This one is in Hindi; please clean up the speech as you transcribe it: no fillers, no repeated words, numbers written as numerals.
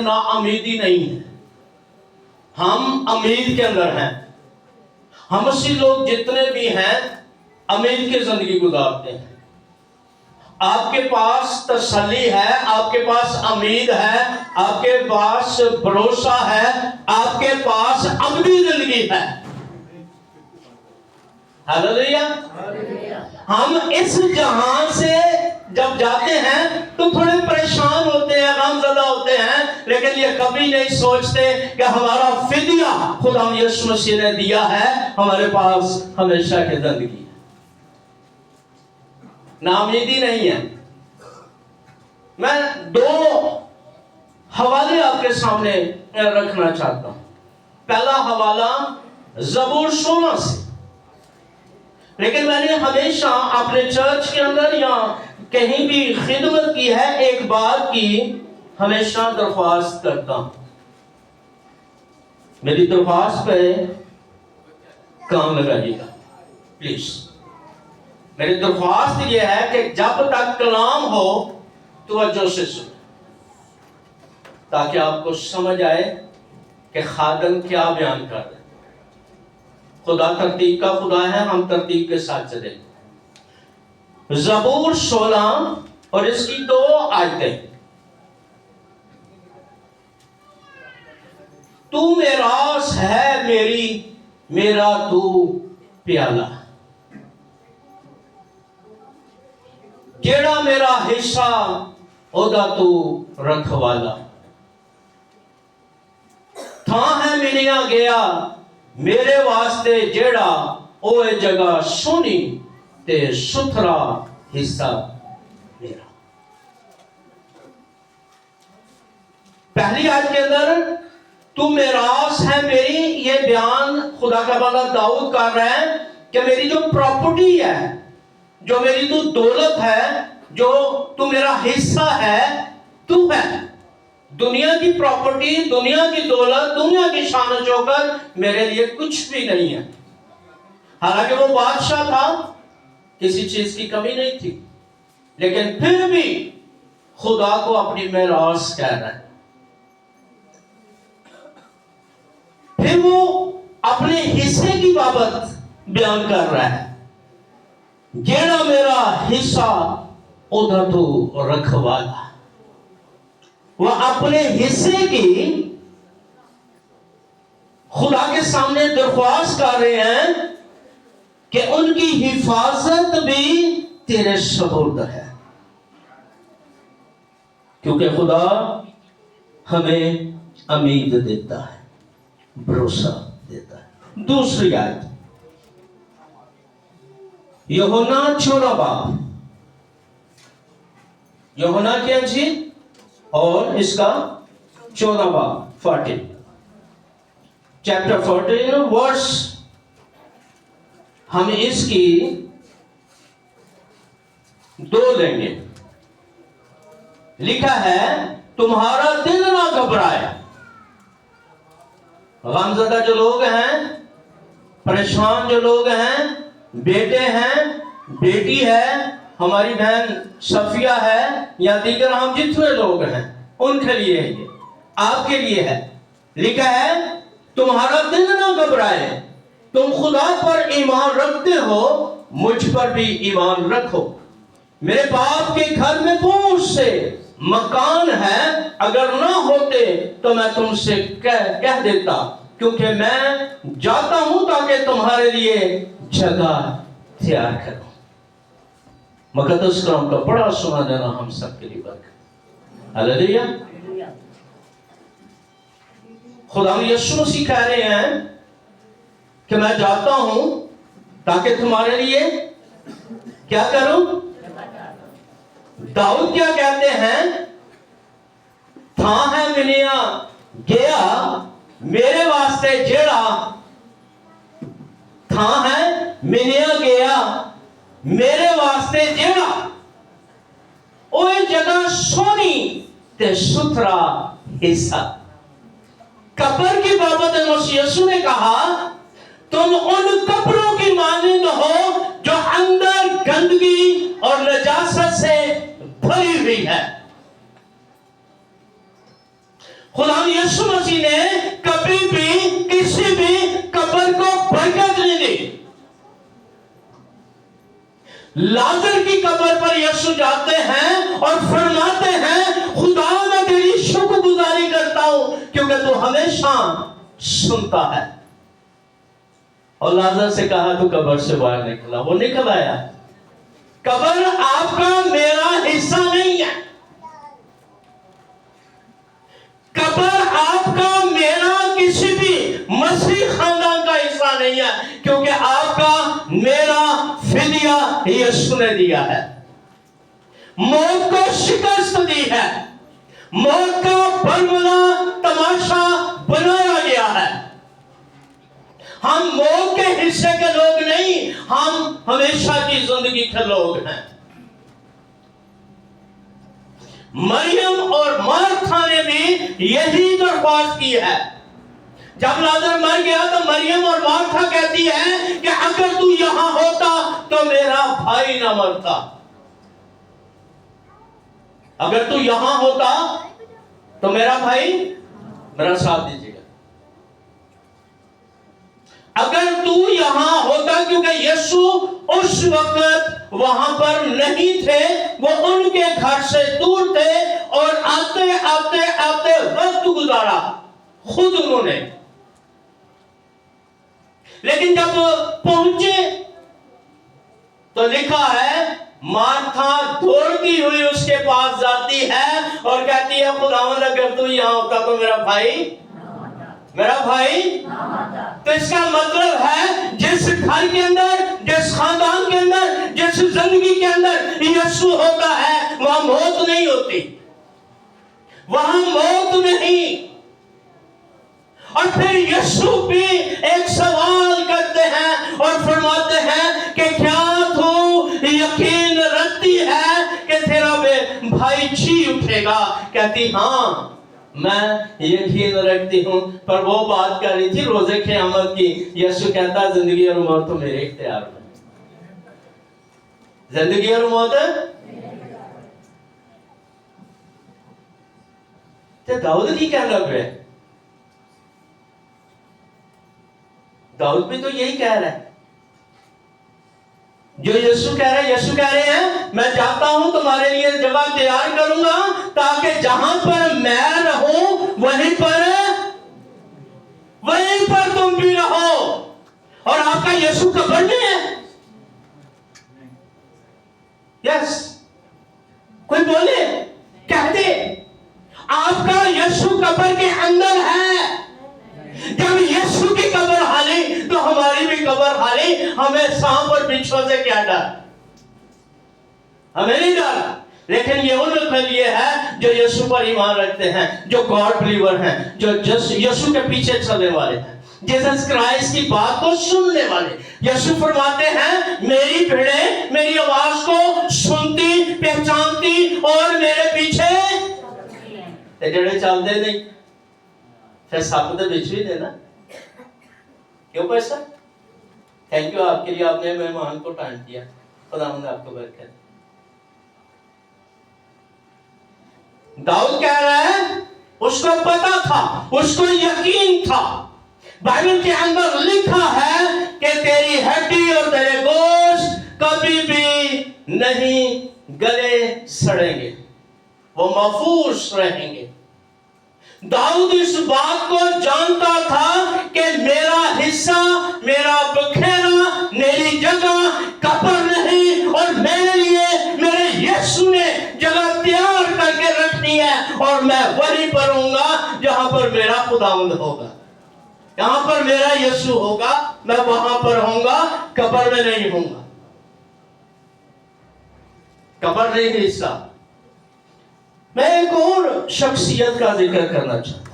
ना उम्मीदी नहीं है, हम उम्मीद के अंदर हैं। हम मसीही लोग जितने भी हैं उम्मीद की जिंदगी गुजारते हैं। आपके पास तसल्ली है, आपके पास उम्मीद है, आपके पास भरोसा है, आपके पास अबदी जिंदगी है। हालेलुया। हम इस जहां से जब जाते हैं तो थोड़े परेशान होते हैं, गमज़दा होते हैं, लेकिन ये कभी नहीं सोचते कि हमारा फिदिया खुदा यीशु मसीह ने दिया है, हमारे पास हमेशा की जिंदगी है, नाउमीदी नहीं है। मैं दो हवाले आपके सामने रखना चाहता हूं। पहला हवाला ज़बूर 16 से, लेकिन मैंने हमेशा अपने चर्च के अंदर या कहीं भी खिदमत की है, एक बात की हमेशा दरख्वास्त करता हूं, मेरी दरख्वास्त पे काम लगाइएगा प्लीज। मेरी दरख्वास्त यह है कि जब तक कलाम हो तवज्जो से सुने, ताकि आपको समझ आए कि खादम क्या बयान कर रहे हैं। खुदा तरतीब का खुदा है, हम तरतीब के साथ चले। ज़बूर 16 और इसकी 2 आयतें। तू मेरास है मेरी, मेरा तू प्याला, जेड़ा मेरा हिस्सा ओदा तू रखवाला। था है मिलिया गया मेरे वास्ते जेड़ा ओए जगह सोनी ते सुथरा हिस्सा मेरा। पहली आयत के अंदर तू मेरास है मेरी, ये बयान खुदा का बंदा दाऊद कर रहा है कि मेरी जो प्रॉपर्टी है, जो मेरी तू दौलत है, जो तू मेरा हिस्सा है, तू है। दुनिया की प्रॉपर्टी, दुनिया की दौलत, दुनिया की शान शौकत मेरे लिए कुछ भी नहीं है। हालांकि वो बादशाह था, किसी चीज की कमी नहीं थी, लेकिन फिर भी खुदा को अपनी मेरास कह रहा है। फिर वो अपने हिस्से की बाबत बयान कर रहा है, जेड़ा मेरा हिस्सा उधर तो रखवाला। वह अपने हिस्से की खुदा के सामने दरख्वास्त कर रहे हैं कि उनकी हिफाजत भी तेरे सुपुर्द है, क्योंकि खुदा हमें उम्मीद देता है, भरोसा देता है। दूसरी आयत यूहन्ना 14 बाब, यूहन्ना की अंजील और इसका 14 बाब 14, चैप्टर 14 वर्स, हम इसकी 2 लेंगे। लिखा है तुम्हारा दिल ना घबराए। गमज़दा जो लोग हैं, परेशान जो लोग हैं, बेटे हैं, बेटी है, हमारी बहन सफिया है, या दीगर हम जितने लोग हैं, उनके लिए है, आपके लिए है। लिखा है तुम्हारा दिल ना घबराए, तुम खुदा पर ईमान रखते हो, मुझ पर भी ईमान रखो। मेरे बाप के घर में बहुत से मकान है, अगर ना होते तो मैं तुमसे कह देता, क्योंकि मैं जाता हूं ताकि तुम्हारे लिए जगह तैयार करूं। मुकद्दस कलाम का बड़ा सुना देना हम सबके लिए बरकत। हालेलुया। खुदा यीशु मसीह कह रहे हैं कि मैं जाता हूं ताकि तुम्हारे लिए क्या करूं। दाऊद क्या कहते हैं, था है मिलिया गया मेरे वास्ते जेड़ा, था है मिलिया गया मेरे वास्ते जेड़ा ओए जगह सोनी ते सुथरा हिस्सा। कब्र की बाबत यीशु ने कहा तुम उन कब्रों की मानिंद हो जो अंदर गंदगी और नजासत से भरी हुई है। खुदा यीशु मसीह ने कभी भी किसी भी कब्र को बरकत नहीं दी। लाजर की कब्र पर यीशु जाते हैं और फरमाते हैं, खुदा मैं तेरी शुक्रगुजारी करता हूं क्योंकि तू हमेशा सुनता है। और लाजर से कहा तू कब्र से बाहर निकला, वो निकल आया। कब्र आपका मेरा हिस्सा नहीं है। कब्र आपका मेरा किसी भी मसीह खानदान का हिस्सा नहीं है, क्योंकि आपका मेरा फिदिया यीशु ने दिया है। मौत को शिकस्त दी है, मौत का बरमला तमाशा बनाया गया है। हम मौत के हिस्से के लोग नहीं, हम हमेशा की जिंदगी के लोग हैं। मरियम और मार्था ने भी यही दरख्वास्त की है। जब लाजर मर गया तो मरियम और मार्था कहती है कि अगर तू यहां होता तो मेरा भाई ना मरता। अगर तू यहां होता तो मेरा भाई, मेरा साथ दीजिएगा, अगर तू यहां होता, क्योंकि यीशु उस वक्त वहां पर नहीं थे, वो उनके घर से दूर थे और आते आते आते वक्त गुजारा खुद उन्होंने। लेकिन जब पहुंचे तो लिखा है मार्था दौड़ती हुई उसके पास जाती है और कहती है, खुदावंद अगर तू यहां होता तो मेरा भाई, मेरा भाई। तो इसका मतलब है जिस घर के अंदर, जिस खानदान के अंदर, जिस जिंदगी के अंदर यीशु होता है, वहां मौत नहीं होती, वहां मौत नहीं। और फिर यीशु भी एक सवाल करते हैं और फरमाते हैं कि क्या तू यकीन रखती है कि तेरा भाई जी उठेगा? कहती हाँ मैं यकीन रखती हूं। पर वो बात कर रही थी रोजे क़यामत की। यीशु कहता जिंदगी और मौत तो मेरे इख्तियार में, जिंदगी और मौत। तो दाऊद की क्या लब है? दाऊद भी तो यही कह रहा है जो यीशु कह रहे हैं। यीशु कह रहे हैं मैं जाता हूं तुम्हारे लिए जगह तैयार करूंगा ताकि जहां पर मैं रहूं वहीं पर तुम भी रहो। और आपका यीशु कब्र में है। यस, कोई बोले, कह दे आपका यीशु कब्र के अंदर है। जब यीशु की कब्र हाली तो हमारी भी कब्र हाली। हमें सांप और बिच्छू से क्या डर? हमें नहीं डर। लेकिन ये उन लोगों के लिए है जो यीशु पर ईमान रखते हैं, जो गॉड बिलीवर हैं, जो यीशु के पीछे चलने वाले हैं, जीसस क्राइस्ट की बात को सुनने वाले। यीशु फरमाते हैं मेरी भेड़ें मेरी आवाज को सुनती, पहचानती और मेरे पीछे जड़े चलते नहीं। फिर सप तो बिछ भी देना क्यों पैसा? थैंक यू आपके लिए, आपने मेहमान को टाइम दिया। खुदावंद आपको बरकत। दाऊद कह रहा है उसको पता था, उसको यकीन था। बाइबल के अंदर लिखा है कि तेरी हड्डी और तेरे गोश्त कभी भी नहीं गले सड़ेंगे, वो महफूज रहेंगे। दाऊद इस बात को जानता था कि मेरा हिस्सा, मेरा बखेरा, मेरी जगह कब्र नहीं, और मेरे लिए मेरे यीशु ने जगह तैयार करके रखनी है। और मैं वहीं पर होऊंगा जहां पर मेरा खुदावंद होगा, जहां पर मेरा यीशु होगा, मैं वहां पर होऊंगा, कब्र में नहीं होऊंगा। कब्र नहीं हिस्सा। मैं एक और शख्सियत का जिक्र करना चाहता हूं।